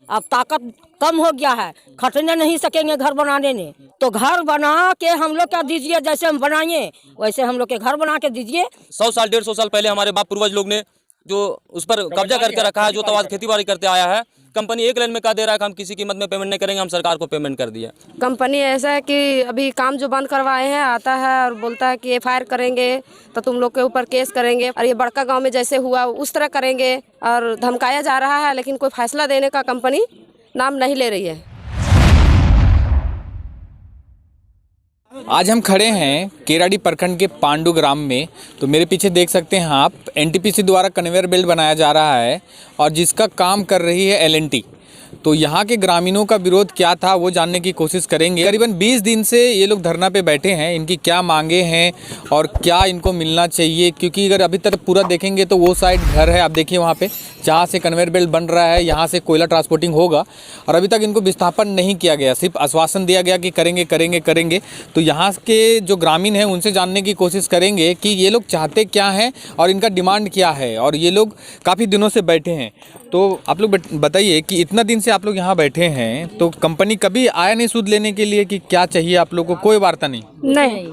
अब ताकत कम हो गया है, खटने नहीं सकेंगे घर बनाने में। तो घर बना के हम लोग क्या दीजिए, जैसे हम बनाइए वैसे हम लोग के घर बना के दीजिए। 100 साल 150 साल पहले हमारे बाप पूर्वज लोग ने जो उस पर कब्जा करके रखा है, जो तवाद खेती बाड़ी करते आया है, कंपनी एक लाइन में कह दे रहा है कि हम किसी कीमत में पेमेंट नहीं करेंगे, हम सरकार को पेमेंट कर दिया। कंपनी ऐसा है कि अभी काम जो बंद करवाए हैं आता है और बोलता है कि FIR करेंगे तो तुम लोग के ऊपर केस करेंगे, और ये बड़का गांव में जैसे हुआ उस तरह करेंगे, और धमकाया जा रहा है, लेकिन कोई फैसला देने का कंपनी नाम नहीं ले रही है। आज हम खड़े हैं केराडी प्रखंड के पांडु ग्राम में। तो मेरे पीछे देख सकते हैं आप, NTPC द्वारा कन्वेयर बेल्ट बनाया जा रहा है और जिसका काम कर रही है L&T। तो यहाँ के ग्रामीणों का विरोध क्या था वो जानने की कोशिश करेंगे। करीबन 20 दिन से ये लोग धरना पे बैठे हैं, इनकी क्या मांगे हैं और क्या इनको मिलना चाहिए, क्योंकि अगर अभी तक पूरा देखेंगे तो वो साइड घर है, आप देखिए वहाँ पे जहाँ से कन्वेयर बेल्ट बन रहा है, यहाँ से कोयला ट्रांसपोर्टिंग होगा और अभी तक इनको विस्थापन नहीं किया गया, सिर्फ आश्वासन दिया गया कि करेंगे करेंगे करेंगे। तो यहाँ के जो ग्रामीण हैं उनसे जानने की कोशिश करेंगे कि ये लोग चाहते क्या हैं और इनका डिमांड क्या है, और ये लोग काफ़ी दिनों से बैठे हैं। तो आप लोग बताइए कि इतना दिन से आप लोग यहाँ बैठे हैं तो कंपनी कभी आया नहीं सूद लेने के लिए कि क्या चाहिए आप लोग को? कोई वार्ता नहीं? नहीं,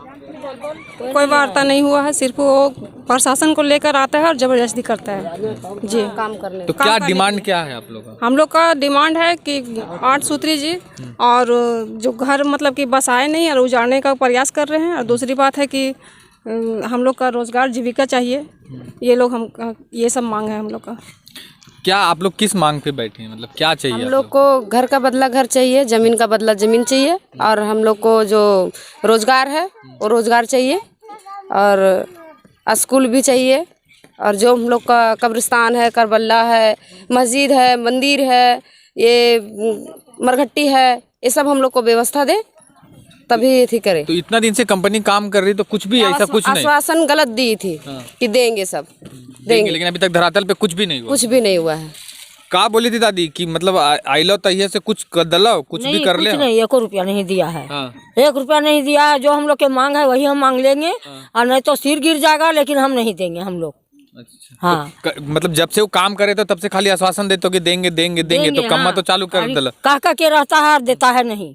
कोई वार्ता नहीं हुआ है, सिर्फ वो प्रशासन को लेकर आता है और जबरदस्ती करता है जी काम करने। तो क्या डिमांड क्या है आप लोग का? हम लोग का डिमांड है कि 8 सूत्री जी, और जो घर मतलब कि बस आए नहीं और उजाड़ने का प्रयास कर रहे हैं, और दूसरी बात है कि हम लोग का रोजगार जीविका चाहिए। ये लोग हम ये सब मांग है हम लोग का। क्या आप लोग किस मांग पे बैठे हैं, मतलब क्या चाहिए? हम लोग को घर का बदला घर चाहिए, ज़मीन का बदला ज़मीन चाहिए, और हम लोग को जो रोज़गार है वो रोज़गार चाहिए, और स्कूल भी चाहिए, और जो हम लोग का कब्रिस्तान है, करबला है, मस्जिद है, मंदिर है, ये मरघट्टी है, ये सब हम लोग को व्यवस्था दे तभी थी करे। तो इतना दिन से कंपनी काम कर रही तो कुछ भी ऐसा कुछ नहीं? आश्वासन गलत दी थी कि देंगे, सब देंगे, लेकिन अभी तक धरातल पे कुछ भी नहीं हुआ। कुछ भी नहीं हुआ है। का बोली थी दादी कि मतलब आइलो तहिया से कुछ दलो, कुछ भी कर ले? नहीं, 1 रुपया नहीं दिया है। हाँ। 1 रुपया नहीं दिया है। जो हम लोग के मांग है वही हम मांग लेंगे, और नहीं तो सिर गिर जाएगा, लेकिन हम नहीं देंगे हम लोग। अच्छा। हाँ। तो मतलब जब से वो काम करे तो तब से खाली आश्वासन देते हो कि देंगे देंगे देंगे, तो कम्मा तो चालू कर दलो। कह के रहता है और देता है नहीं,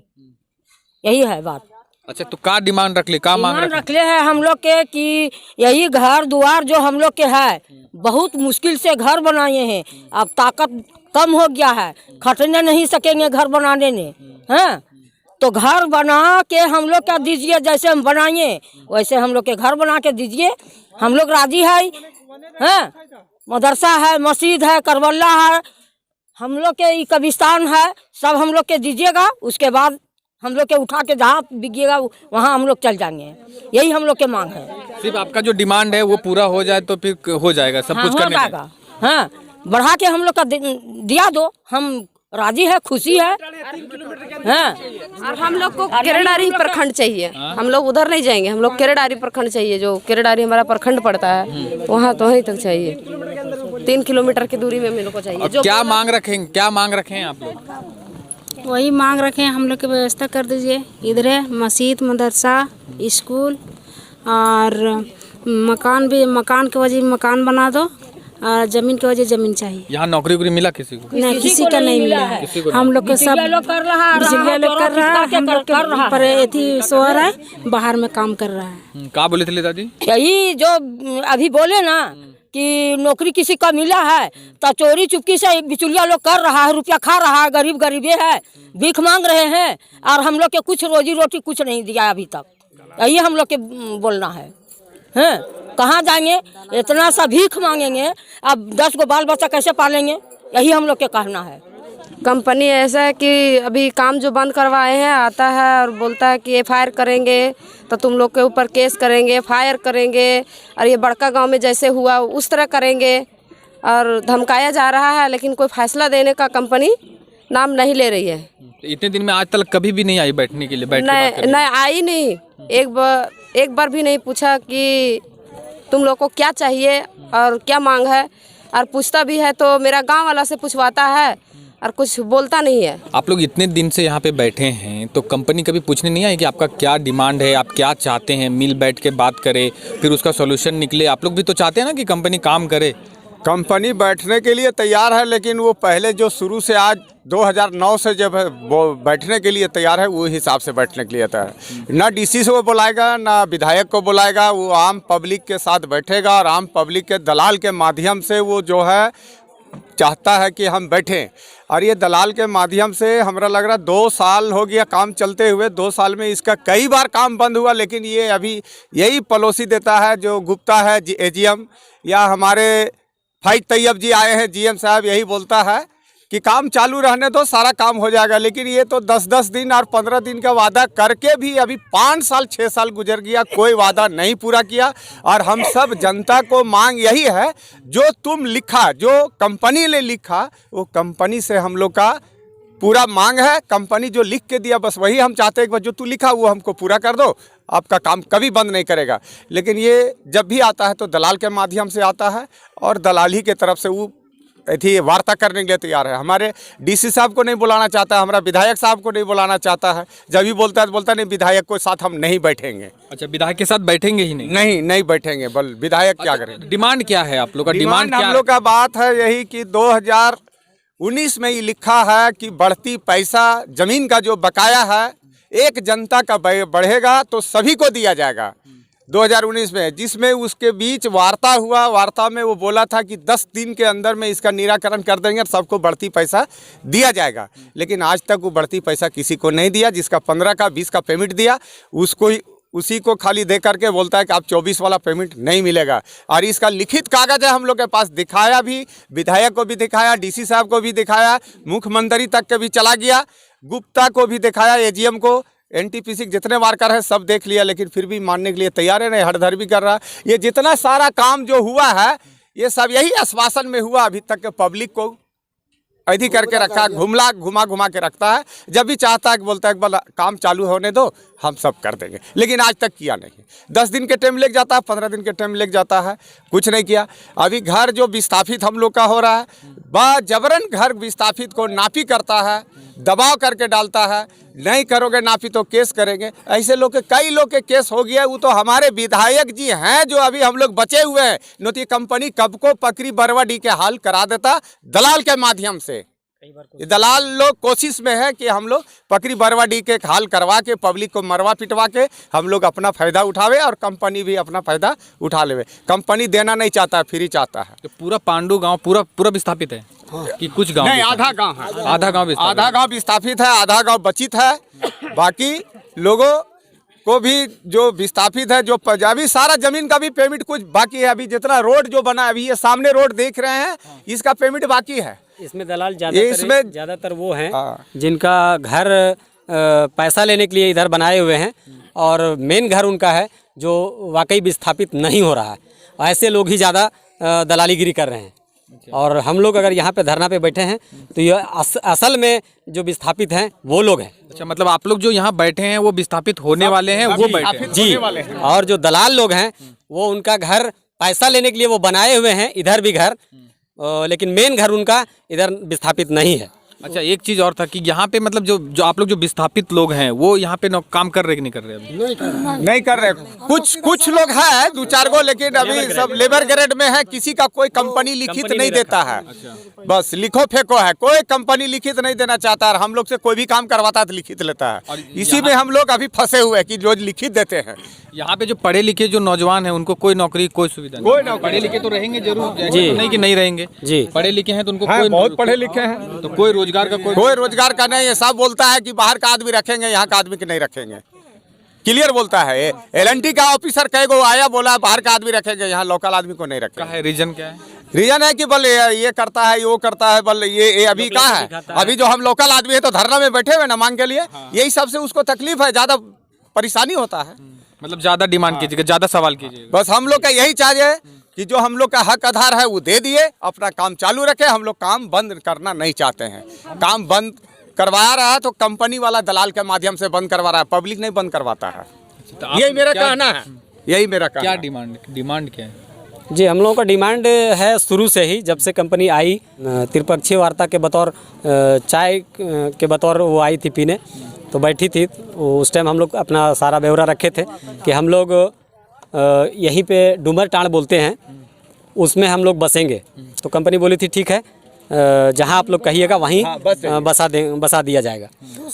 यही है बात। अच्छा, तो का डिमांड रख ले, का मांग रख ले है हम लोग के कि यही घर द्वार जो हम लोग के है, बहुत मुश्किल से घर बनाए हैं, अब ताकत कम हो गया है, खटने नहीं सकेंगे घर बनाने में, हैं? तो घर बना के हम लोग क्या दीजिए, जैसे हम बनाइए वैसे हम लोग के घर बना के दीजिए। हम लोग राजी है, हैं? मदरसा है, मस्जिद है, करबला है, हम लोग के कब्रिस्तान है, सब हम लोग के दीजिएगा। उसके बाद हम लोग के उठा के जहाँ बिगिएगा वहाँ हम लोग चल जाएंगे। यही हम लोग के मांग है। सिर्फ आपका जो डिमांड है वो पूरा हो जाए तो फिर हो जाएगा सब कुछ करने का। हाँ, बढ़ा के हम लोग का दिया दो, हम राजी है, खुशी है। हाँ। और हम लोग को केरेडारी प्रखंड चाहिए, हम लोग उधर नहीं जाएंगे, हम लोग केरेडारी प्रखंड चाहिए, जो केरेडारी हमारा प्रखंड पड़ता है वहाँ तो वहीं तक चाहिए, 3 किलोमीटर की दूरी में हम लोग को चाहिए। जो क्या मांग रखें, क्या मांग रखें आप लोग? वही मांग रखे हैं, हम लोग की व्यवस्था कर दीजिए। इधर है मस्जिद, मदरसा, स्कूल, और मकान भी, मकान के वजह मकान बना दो, और जमीन की वजह जमीन चाहिए। यहाँ नौकरी वोकरी मिला किसी को? नहीं, किसी का नहीं मिला है। हम लोग के सब लोग कर रहा है, बिजली लोग कर रहा है, हम लोग के पर एथी शोहर है, बाहर में काम कर रहा है। क्या बोले थे दादी? यही जो अभी बोले ना कि नौकरी किसी का मिला है तो चोरी चुपकी से बिचुलिया लोग कर रहा है, रुपया खा रहा है, गरीब गरीबे है, भीख मांग रहे हैं, और हम लोग के कुछ रोजी रोटी कुछ नहीं दिया अभी तक। यही हम लोग के बोलना है, हैं? कहाँ जाएंगे, इतना सा भीख मांगेंगे, अब 10 गो बाल बच्चा कैसे पालेंगे? यही हम लोग के कहना है। कंपनी ऐसा है कि अभी काम जो बंद करवाए हैं आता है और बोलता है कि FIR करेंगे तो तुम लोग के ऊपर केस करेंगे, FIR करेंगे, और ये बड़का गांव में जैसे हुआ उस तरह करेंगे, और धमकाया जा रहा है, लेकिन कोई फैसला देने का कंपनी नाम नहीं ले रही है। इतने दिन में आज तक कभी भी नहीं आई बैठने के लिए? नहीं, आई नहीं, एक बार भी नहीं पूछा कि तुम लोग को क्या चाहिए और क्या मांग है, और पूछता भी है तो मेरा गांव वाला से पूछवाता है और कुछ बोलता नहीं है। आप लोग इतने दिन से यहाँ पे बैठे हैं तो कंपनी कभी पूछने नहीं आई कि आपका क्या डिमांड है, आप क्या चाहते हैं? मिल बैठ के बात करे, फिर उसका सॉल्यूशन निकले। आप लोग भी तो चाहते हैं ना कि कंपनी काम करे, कंपनी बैठने के लिए तैयार है, लेकिन वो पहले जो शुरू से आज 2009 से जब है वो बैठने के लिए तैयार है, वो हिसाब से बैठने के लिए तैयार है। ना डीसी से वो बुलाएगा, ना विधायक को बुलाएगा, वो आम पब्लिक के साथ बैठेगा और आम पब्लिक के दलाल के माध्यम से वो जो है चाहता है कि हम बैठें। और ये दलाल के माध्यम से हमरा लग रहा 2 साल हो गया काम चलते हुए। 2 साल में इसका कई बार काम बंद हुआ, लेकिन ये अभी यही पॉलिसी देता है जो गुप्ता है एजीएम या हमारे फाइज तैयब जी आए हैं जीएम साहब, यही बोलता है कि काम चालू रहने दो, सारा काम हो जाएगा। लेकिन ये तो 10-10 दिन और 15 दिन का वादा करके भी अभी 5 साल 6 साल गुजर गया, कोई वादा नहीं पूरा किया। और हम सब जनता को मांग यही है, जो तुम लिखा, जो कंपनी ने लिखा, वो कंपनी से हम लोग का पूरा मांग है। कंपनी जो लिख के दिया बस वही हम चाहते हैं कि जो तू लिखा वो हमको पूरा कर दो, आपका काम कभी बंद नहीं करेगा। लेकिन ये जब भी आता है तो दलाल के माध्यम से आता है और दलाल ही के तरफ से वो थी वार्ता करने के लिए तैयार है। हमारे डीसी साहब को नहीं बुलाना चाहता है, हमारा विधायक साहब को नहीं बुलाना चाहता है। जब भी बोलता है तो बोलता है नहीं, विधायक के साथ हम नहीं बैठेंगे। अच्छा, विधायक के साथ बैठेंगे ही नहीं? नहीं बैठेंगे, बल विधायक क्या करें। डिमांड क्या है आप लोग का? डिमांड हम लोग का बात है यही कि 2019 में ये लिखा है कि बढ़ती पैसा जमीन का जो बकाया है एक जनता का बढ़ेगा तो सभी को दिया जाएगा 2019 में, जिसमें उसके बीच वार्ता हुआ। वार्ता में वो बोला था कि 10 दिन के अंदर में इसका निराकरण कर देंगे और सबको बढ़ती पैसा दिया जाएगा। लेकिन आज तक वो बढ़ती पैसा किसी को नहीं दिया। जिसका 15 का 20 का पेमेंट दिया उसको ही, उसी को खाली दे करके बोलता है कि आप 24 वाला पेमेंट नहीं मिलेगा। और इसका लिखित कागज है हम लोग के पास, दिखाया भी, विधायक को भी दिखाया, डीसी साहब को भी दिखाया, मुख्यमंत्री तक के भी चला गया, गुप्ता को भी दिखाया, एजीएम को, एनटीपीसी जितने वार्कर है सब देख लिया, लेकिन फिर भी मानने के लिए तैयार है नहीं, हड़धर भी कर रहा है। ये जितना सारा काम जो हुआ है ये सब यही आश्वासन में हुआ। अभी तक के पब्लिक को ऐधी करके रखा है, घुमा के रखता है। जब भी चाहता है कि बोलता है कि बोला काम चालू होने दो, हम सब कर देंगे, लेकिन आज तक किया नहीं। 10 दिन के टाइम लग जाता है, 15 दिन के टाइम लग जाता है, कुछ नहीं किया। अभी घर जो विस्थापित हम लोग का हो रहा है, जबरन घर विस्थापित को नापी करता है, दबाव करके डालता है, नहीं करोगे नापी तो केस करेंगे। ऐसे लोग के कई लोग के केस हो गया। वो तो हमारे विधायक जी हैं जो अभी हम लोग बचे हुए हैं। नोती कंपनी कब को पकड़ी बरवाडी के हाल करा देता दलाल के माध्यम से। ये दलाल लोग कोशिश में है कि हम लोग पकड़ी बरवाडी के हाल करवा के पब्लिक को मरवा पिटवा के हम लोग अपना फायदा उठावे और कंपनी भी अपना फायदा उठा लेवे। कंपनी देना नहीं चाहता है, फ्री चाहता है। तो पूरा पांडु गांव पूरा विस्थापित है? हाँ। कि कुछ गांव? नहीं, आधा गांव है। आधा गांव विस्थापित है, आधा गांव बचित है। बाकी लोगों को भी जो विस्थापित है, जो अभी सारा जमीन का भी पेमेंट कुछ बाकी है। अभी जितना रोड जो बना, अभी ये सामने रोड देख रहे हैं, इसका पेमेंट बाकी है। इसमें दलाल ज़्यादातर वो हैं जिनका घर पैसा लेने के लिए इधर बनाए हुए हैं और मेन घर उनका है जो वाकई विस्थापित नहीं हो रहा है। ऐसे लोग ही ज़्यादा दलालीगिरी कर रहे हैं। और हम लोग अगर यहाँ पे धरना पे बैठे हैं तो ये असल में जो विस्थापित हैं वो लोग हैं। अच्छा, मतलब आप लोग जो यहाँ बैठे हैं वो विस्थापित होने वाले हैं, वो बैठे हैं जी। और जो दलाल लोग हैं वो उनका घर पैसा लेने के लिए वो बनाए हुए हैं, इधर भी घर, लेकिन मेन घर उनका इधर विस्थापित नहीं है। अच्छा, एक चीज़ और था कि यहाँ पे मतलब जो आप लोग जो विस्थापित लोग हैं वो यहाँ पे काम कर रहे कि नहीं कर रहे? अभी नहीं कर रहे। कुछ लोग हैं 2-4 गो, लेकिन अभी सब लेबर ग्रेड में है। किसी का कोई कंपनी लिखित नहीं देता है। बस लिखो फेंको है, कोई कंपनी लिखित नहीं देना चाहता है। हम लोग से कोई भी काम करवाता है तो लिखित लेता है। इसी में हम लोग अभी फंसे हुए हैं कि जो लिखित देते हैं। यहाँ पे जो पढ़े लिखे जो नौजवान हैं उनको कोई नौकरी, कोई सुविधा नहीं। पढ़े लिखे तो रहेंगे जरूर जी, नहीं कि नहीं रहेंगे जी। पढ़े लिखे हैं तो उनको कोई, बहुत पढ़े लिखे हैं तो कोई रोजगार का कोई रोजगार का नहीं है। सब बोलता है कि बाहर का आदमी रखेंगे, यहाँ का आदमी के नहीं रखेंगे। क्लियर बोलता है। एलएनटी का ऑफिसर कई गो आया, बोला बाहर का आदमी रखेंगे, यहाँ लोकल आदमी को नहीं रखेंगे। रीजन क्या है? रीजन है कि बल ये करता है, वो करता है, बल ये अभी कहाँ है। अभी जो हम लोकल आदमी है तो धरना में बैठे हुए ना मांग के लिए, यही सबसे उसको तकलीफ है, ज्यादा परेशानी होता है। मतलब ज्यादा डिमांड कीजिएगा, ज्यादा सवाल कीजिए। बस हम लोग का यही चाहिए कि जो हम लोग का हक आधार है वो दे दिए, अपना काम चालू रखे। हम लोग काम बंद करना नहीं चाहते हैं। काम बंद करवा रहा है तो कंपनी वाला दलाल के माध्यम से बंद करवा रहा है, पब्लिक नहीं बंद करवाता है। यही मेरा कहना है, यही मेरा कहना। क्या डिमांड क्या है? जी, हम लोगों का डिमांड है शुरू से ही, जब से कंपनी आई, त्रिपक्षीय वार्ता के बतौर, चाय के बतौर वो आई थी पीने, तो बैठी थी। उस टाइम हम लोग अपना सारा ब्यौरा रखे थे कि हम लोग यहीं पे डूमर टाँड़ बोलते हैं, उसमें हम लोग बसेंगे। तो कंपनी बोली थी ठीक है, जहाँ आप लोग कहिएगा वहीं बसा दिया जाएगा।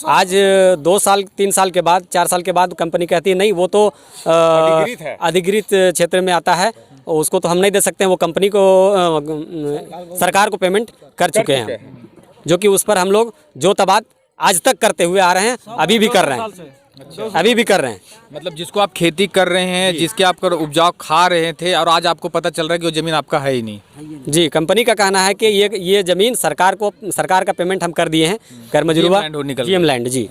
आज 2 साल 3 साल के बाद 4 साल के बाद कंपनी कहती है नहीं, वो तो अधिकृत क्षेत्र में आता है, उसको तो हम नहीं दे सकते हैं। वो कंपनी को सरकार को पेमेंट कर चुके हैं, जो कि उस पर हम लोग जो तबाद आज तक करते हुए आ रहे हैं, अभी भी कर रहे हैं, अभी भी कर रहे हैं। मतलब जिसको आप खेती कर रहे हैं, जिसके आप उपजाऊ खा रहे थे, और आज आपको पता चल रहा है कि वो ज़मीन आपका है ही नहीं। जी, कंपनी का कहना है कि ये ज़मीन सरकार का पेमेंट हम कर दिए हैं, कर मजरूबा GM लैंड। जी,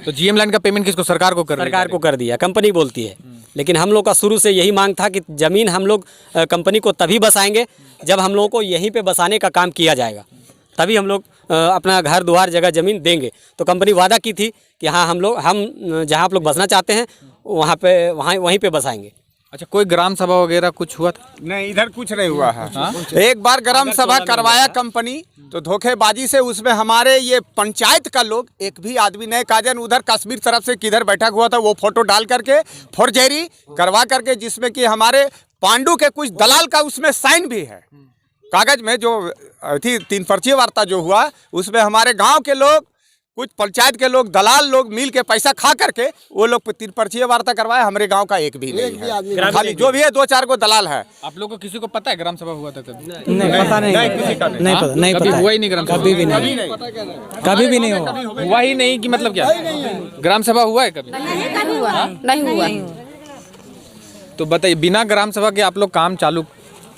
तो GM लैंड का पेमेंट किसको, सरकार को कर दिया, कंपनी बोलती है। लेकिन हम लोग का शुरू से यही मांग था कि ज़मीन हम लोग कंपनी को तभी बसाएंगे जब हम लोगों को यहीं पे बसाने का काम किया जाएगा, तभी हम लोग अपना घर द्वार जगह ज़मीन देंगे। तो कंपनी वादा की थी कि हाँ हम जहाँ आप लोग बसना चाहते हैं वहीं पे बसाएंगे। अच्छा, कोई ग्राम सभा वगैरह कुछ हुआ था? नहीं, इधर कुछ नहीं हुआ है। एक बार ग्राम सभा करवाया कंपनी, तो धोखेबाजी से उसमें हमारे ये पंचायत का लोग एक भी आदमी नहीं, काजन उधर कश्मीर तरफ से किधर बैठा हुआ था, वो फोटो डाल करके फौरजरी करवा करके, जिसमें कि हमारे पांडु के कुछ दलाल का उसमें साइन भी है कागज में। जो थी 3 पर्ची वार्ता जो हुआ, उसमें हमारे गांव के लोग, कुछ पंचायत के लोग, दलाल लोग मिल के पैसा खा करके वो लोग 3 पर्ची वार्ता करवाए। हमारे गांव का एक भी नहीं है, खाली जो भी है 2-4 को दलाल है। आप लोगों को किसी को पता है ग्राम सभा हुआ था कभी? नहीं पता, नहीं पता, नहीं पता, हुआ ही नहीं ग्राम सभा, कभी भी नहीं हुआ ही नहीं। कि मतलब क्या ग्राम सभा हुआ है कभी? नहीं हुआ। तो बताइए, बिना ग्राम सभा के आप लोग काम चालू,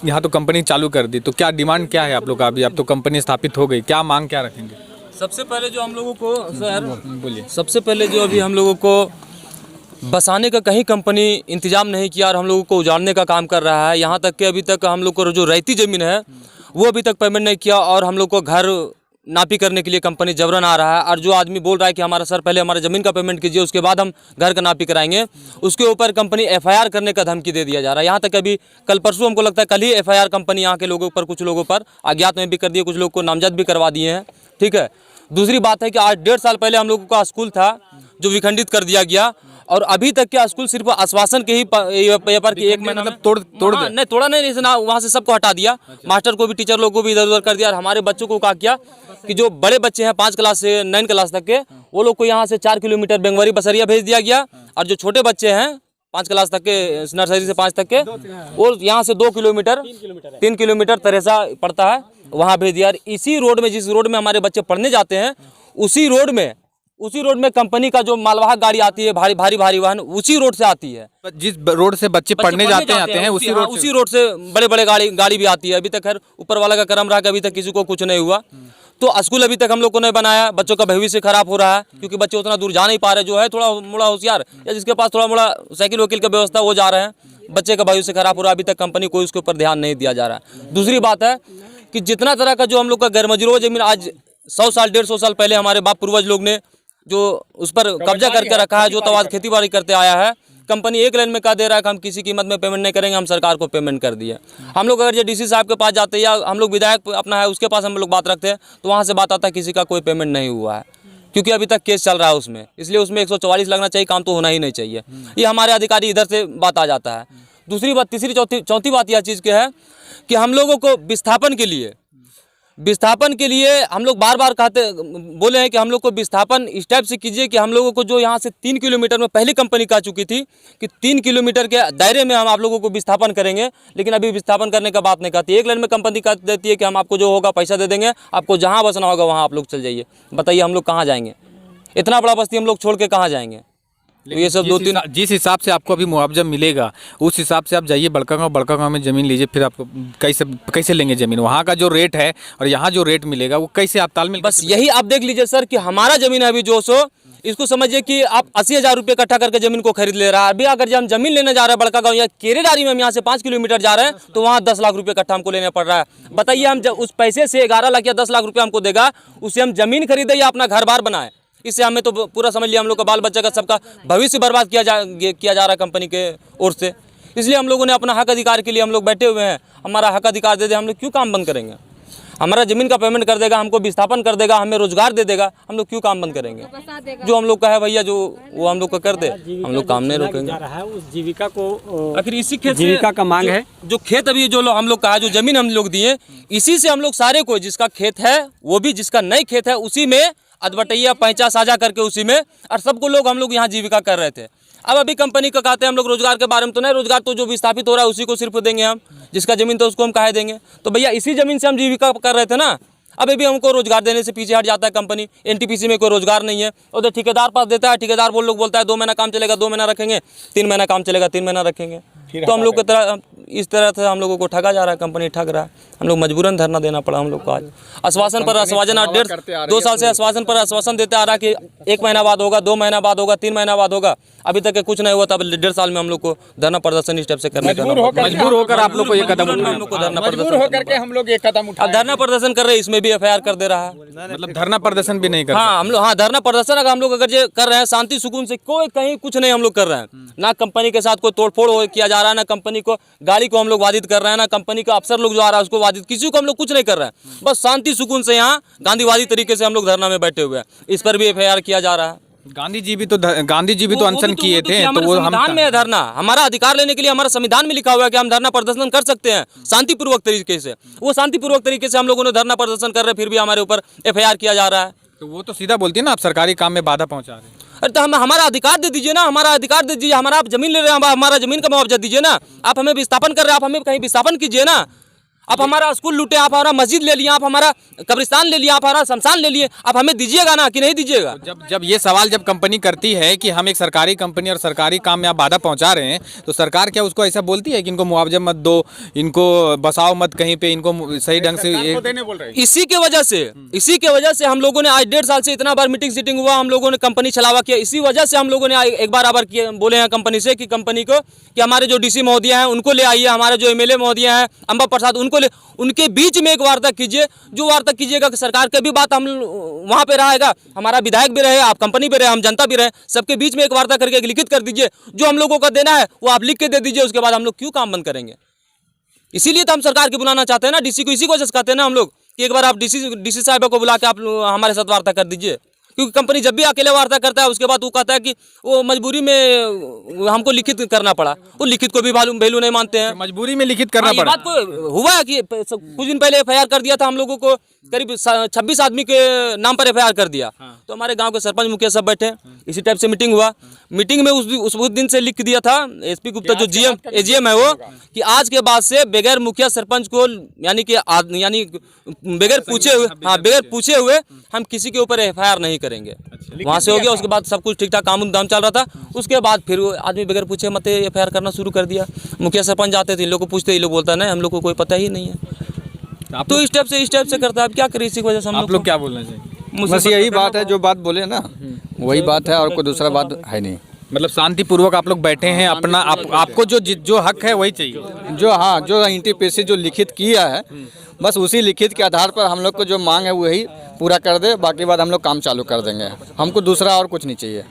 यहाँ तो कंपनी चालू कर दी, तो क्या डिमांड क्या है आप लोग का? अभी अब तो कंपनी स्थापित हो गई, क्या मांग क्या रखेंगे? सबसे पहले जो हम लोगों को सर बोलिए, सबसे पहले जो अभी हम लोगों को बसाने का कहीं कंपनी इंतजाम नहीं किया और हम लोगों को उजाड़ने का काम कर रहा है। यहाँ तक कि अभी तक हम लोग को जो रैयती ज़मीन है वो अभी तक पेमेंट नहीं किया, और हम लोग को घर नापी करने के लिए कंपनी जबरन आ रहा है। और जो आदमी बोल रहा है कि हमारा सर पहले हमारा ज़मीन का पेमेंट कीजिए, उसके बाद हम घर का नापी कराएंगे, उसके ऊपर कंपनी FIR करने का धमकी दे दिया जा रहा है। यहाँ तक अभी कल परसों, हमको लगता है कल ही FIR कंपनी यहाँ के लोगों पर, कुछ लोगों पर अज्ञात में भी कर दिए, कुछ लोग को नामजद भी करवा दिए हैं। ठीक है। दूसरी बात है कि आज 1.5 साल पहले हम लोगों का स्कूल था जो विखंडित कर दिया गया, और अभी तक क्या स्कूल सिर्फ आश्वासन के ही पेपर की 1 महीना मतलब तोड़ नहीं तोड़ा नहीं, वहाँ से सबको हटा दिया, मास्टर को भी, टीचर लोग को भी इधर उधर कर दिया। और हमारे बच्चों को क्या किया कि जो बड़े बच्चे हैं 5 क्लास से 9 क्लास तक के, वो लोग को यहाँ से 4 किलोमीटर बेंगवारी बसरिया भेज दिया गया, और जो छोटे बच्चे हैं 5 क्लास तक के, नर्सरी से 5 तक के, वो यहाँ से 3 किलोमीटर तरेसा पड़ता है, वहाँ भेज दिया। इसी रोड में, जिस रोड में हमारे बच्चे पढ़ने जाते हैं, उसी रोड में कंपनी का जो मालवाहक गाड़ी आती है, भारी वाहन, उसी रोड से आती है। जिस रोड से बच्चे पढ़ने जाते हैं उसी रोड से बड़े गाड़ी भी आती है। अभी तक खैर ऊपर वाला का करम रहा कि अभी तक किसी को कुछ नहीं हुआ। तो स्कूल अभी तक हम लोग को नहीं बनाया, बच्चों का भविष्य खराब हो रहा है, क्योंकि बच्चे उतना दूर जा नहीं पा रहे। जो है थोड़ा मोड़ा होशियार या जिसके पास थोड़ा मोड़ा साइकिल वकील का व्यवस्था, वो जा रहे हैं, बच्चे का भविष्य खराब हो रहा है। अभी तक कंपनी कोई उसके ऊपर ध्यान नहीं दिया जा रहा है। दूसरी बात है कि जितना तरह का जो हम लोग का गैरमजरूर ज़मीन आज 100 साल 150 साल पहले हमारे बाप पूर्वज लोग ने जो उस पर कब्जा करके रखा है, जो तवाद खेती बाड़ी करते आया है, कंपनी एक लाइन में कह दे रहा है कि हम किसी कीमत में पेमेंट नहीं करेंगे, हम सरकार को पेमेंट कर दिए। हम लोग अगर ये DC साहब के पास जाते हैं या हम लोग विधायक अपना है उसके पास हम लोग बात रखते हैं, तो वहाँ से बात आता है किसी का कोई पेमेंट नहीं हुआ है, क्योंकि अभी तक केस चल रहा है उसमें, इसलिए उसमें 144 लगना चाहिए, काम तो होना ही नहीं चाहिए। ये हमारे अधिकारी इधर से बात आ जाता है। दूसरी बात, तीसरी चौथी बात यह चीज़ की है कि हम लोगों को विस्थापन के लिए हम लोग बार बार बोले हैं कि हम लोग को विस्थापन इस टाइप से कीजिए कि हम लोगों को जो यहाँ से 3 किलोमीटर में पहली कंपनी कह चुकी थी कि 3 किलोमीटर के दायरे में हम आप लोगों को विस्थापन करेंगे, लेकिन अभी विस्थापन करने का बात नहीं कहती। एक लाइन में कंपनी कह देती है कि हम आपको जो होगा पैसा दे देंगे, आपको जहाँ बसना होगा वहाँ आप लोग चल जाइए। बताइए हम लोग कहाँ जाएंगे? इतना बड़ा बस्ती हम लोग छोड़ के कहाँ जाएंगे? तो ये सब 2-3 जिस हिसाब से आपको अभी मुआवजा मिलेगा, उस हिसाब से आप जाइए बड़का गाँव में ज़मीन लीजिए, फिर आपको कैसे लेंगे ज़मीन? वहाँ का जो रेट है और यहाँ जो रेट मिलेगा वो कैसे आप तालमेल? बस यही आप देख लीजिए सर कि हमारा ज़मीन है अभी 200, इसको समझिए कि आप 80,000 रुपये इकट्ठा करके ज़मीन को खरीद ले रहा है। अभी अगर जब हम ज़मीन लेने जा रहे हैं बड़का गाँव या केरेडारी में, हम यहाँ से 5 किलोमीटर जा रहे हैं, तो वहाँ 10 लाख रुपये इकट्ठा हमको लेना पड़ रहा है। बताइए हम जब उस पैसे से 11 लाख या 10 लाख रुपये हमको देगा, उससे हम ज़मीन खरीदे या अपना घर बार बनाए? इससे हमें तो पूरा समझ लिया हम लोग का बाल बच्चा का सबका भविष्य बर्बाद किया जा रहा है कंपनी के ओर से। इसलिए हम लोगों ने अपना हक अधिकार के लिए हम लोग बैठे हुए हैं। हमारा हक अधिकार दे दे, हम लोग क्यों काम बंद करेंगे? हमारा ज़मीन का पेमेंट कर देगा, हमको विस्थापन कर देगा, हमें रोजगार दे देगा, हम लोग क्यों काम बंद करेंगे? जो हम लोग का है भैया जो वो हम लोग का कर दे, हम लोग काम नहीं रोकेंगे। उस जीविका को आखिर इसी खेत जीविका का मांग है। जो खेत अभी जो हम लोग का है, जो ज़मीन हम लोग दिए, इसी से हम लोग सारे को, जिसका खेत है वो भी, जिसका नई खेत है उसी में अदबटैया पैंचा साझा करके उसी में, और सबको लोग हम लोग यहाँ जीविका कर रहे थे। अब अभी कंपनी का कहते हैं हम लोग रोजगार के बारे में, तो नहीं, रोजगार तो जो विस्थापित हो रहा है उसी को सिर्फ देंगे हम, जिसका ज़मीन तो उसको हम काहे देंगे? तो भैया इसी ज़मीन से हम जीविका कर रहे थे ना। अभी भी हमको रोजगार देने से पीछे हट जाता है कंपनी। एनटीपीसी में कोई रोजगार नहीं है, उधर ठेकेदार पास देता है, ठेकेदार लोग बोलता है 2 महीना काम चलेगा 2 महीना रखेंगे, 3 महीना काम चलेगा 3 महीना रखेंगे। तो हम लोग की तरह इस तरह से हम लोगों को ठगा जा रहा है, कंपनी ठग रहा है। हम लोग मजबूरन धरना देना पड़ा हम लोग को। आज आश्वासन पर आश्वासन, 1.5-2 साल से आश्वासन पर आश्वासन देते आ रहा है कि 1 महीना बाद होगा, 2 महीना बाद होगा, 3 महीना बाद होगा, अभी तक कुछ नहीं हुआ। तब 1.5 साल में हम लोग को धरना प्रदर्शन इस टाइप से करने का मजबूर होकर आप लोग को ये कदम हम लोग को धरना प्रदर्शन होकर के हम लोग ये कदम अब धरना प्रदर्शन कर रहे हैं, इसमें भी FIR कर दे रहा है। मतलब धरना प्रदर्शन भी नहीं कर हाँ हम लोग, हाँ धरना प्रदर्शन अगर हम लोग अगर ये कर रहे हैं शांति सुकून से, कोई कहीं कुछ नहीं हम लोग कर रहे हैं। ना कंपनी के साथ कोई तोड़फोड़ किया जा रहा है, ना कंपनी को गाड़ी को हम लोग बाधित कर रहे हैं, ना कंपनी का अफसर लोग जो आ रहा है उसको बाधित, किसी को हम लोग कुछ नहीं कर रहे हैं। बस शांति सुकून से यहाँ गांधीवादी तरीके से हम लोग धरना में बैठे हुए हैं। इस पर भी FIR किया जा रहा है। गांधी जी भी तो अनशन किए थे, तो वो संविधान में है धरना, हमारा अधिकार लेने के लिए हमारा संविधान में लिखा हुआ है कि हम धरना प्रदर्शन कर सकते हैं शांतिपूर्वक तरीके से। वो शांतिपूर्वक तरीके से हम लोगों ने धरना प्रदर्शन कर रहे हैं, फिर भी हमारे ऊपर FIR किया जा रहा है। तो वो तो सीधा बोलती है ना, आप सरकारी काम में बाधा पहुंचा रहे हैं। अरे तो हम हमारा अधिकार दे दीजिए ना, हमारा अधिकार दे दीजिए। हमारा आप जमीन ले रहे हैं, हमारा जमीन का मुआवजा दीजिए ना। आप हमें विस्थापन कर रहे हैं, आप हमें कहीं विस्थापन कीजिए ना। आप हमारा स्कूल लूटे, आप हमारा मस्जिद ले लिया, आप हमारा कब्रिस्तान ले लिया, आप हमारा शमशान ले लिए, आप हमें दीजिएगा ना कि नहीं दीजिएगा? जब ये सवाल जब कंपनी करती है कि हम एक सरकारी कंपनी और सरकारी काम में आप बाधा पहुंचा रहे हैं, तो सरकार क्या उसको ऐसा बोलती है कि इनको मुआवजा मत दो, इनको बसाओ मत कहीं पे, इनको सही ढंग से देने बोल रहे हैं? इसी के वजह से हम लोगों ने आज 1.5 साल से इतना बार मीटिंग सीटिंग हुआ, हम लोगों ने कंपनी छलावा किया। इसी वजह से हम लोगों ने एक बार बोले हैं कंपनी से कि कंपनी को कि हमारे जो DC महोदय हैं उनको ले आइए, हमारे जो MLA महोदय हैं अंबा प्रसाद उनको ले, उनके बीच में एक वार्ता कीजिए। जो वार्ता कीजिएगा कि सरकार के भी बात हम वहाँ पे रहेगा, हमारा विधायक भी रहे, आप कंपनी भी रहे, हम जनता भी रहे, सबके बीच में एक वार्ता करके एक लिखित कर दीजिए। जो हम लोगों को देना है वो आप लिख के दे दीजिए, उसके बाद हम लोग क्यों काम बंद करेंगे? इसीलिए तो हम सरकार की बुलाना चाहते हैं ना, DC को इसी को कहते हैं ना हम लोग कि एक बार आप DC साहब को बुला के आप हमारे साथ वार्ता कर दीजिए। क्योंकि कंपनी जब भी अकेले वार्ता करता है उसके बाद वो कहता है कि वो मजबूरी में हमको लिखित करना पड़ा। वो लिखित को भी वैल्यू नहीं मानते हैं, मजबूरी में लिखित करना पड़ा। बात को हुआ है कि कुछ दिन पहले FIR कर दिया था हम लोगों को, करीब 26 आदमी के नाम पर FIR कर दिया। तो हमारे गांव के सरपंच मुखिया सब बैठे, इसी टाइप से मीटिंग हुआ। मीटिंग में उस दिन से लिख दिया था SP गुप्ता जो AGM है वो, कि आज के बाद से बगैर मुखिया सरपंच को यानी बगैर पूछे हुए हम किसी के ऊपर FIR नहीं करेंगे। वहाँ से हो गया, उसके बाद सब कुछ ठीक ठाक काम दाम चल रहा था। उसके बाद फिर वो आदमी बगैर पूछे मत FIR करना शुरू कर दिया। मुखिया सरपंच जाते थे, इन लोग को पूछते, ये लोग बोलता नहीं हम लोग को कोई पता ही नहीं है। तो इस टाइप से करता है। अब क्या करें, इसी की वजह से हम लोग क्या बोलना चाहिए? बस यही बात है, जो बात बोले ना वही बात है, और कोई दूसरा बात है नहीं। मतलब शांतिपूर्वक आप लोग बैठे हैं, अपना आपको जो हक है वही चाहिए। जो NTPC जो लिखित किया है, बस उसी लिखित के आधार पर हम लोग को जो मांग है वही पूरा कर दे, बाकी बात हम लोग काम चालू कर देंगे। हमको दूसरा और कुछ नहीं चाहिए।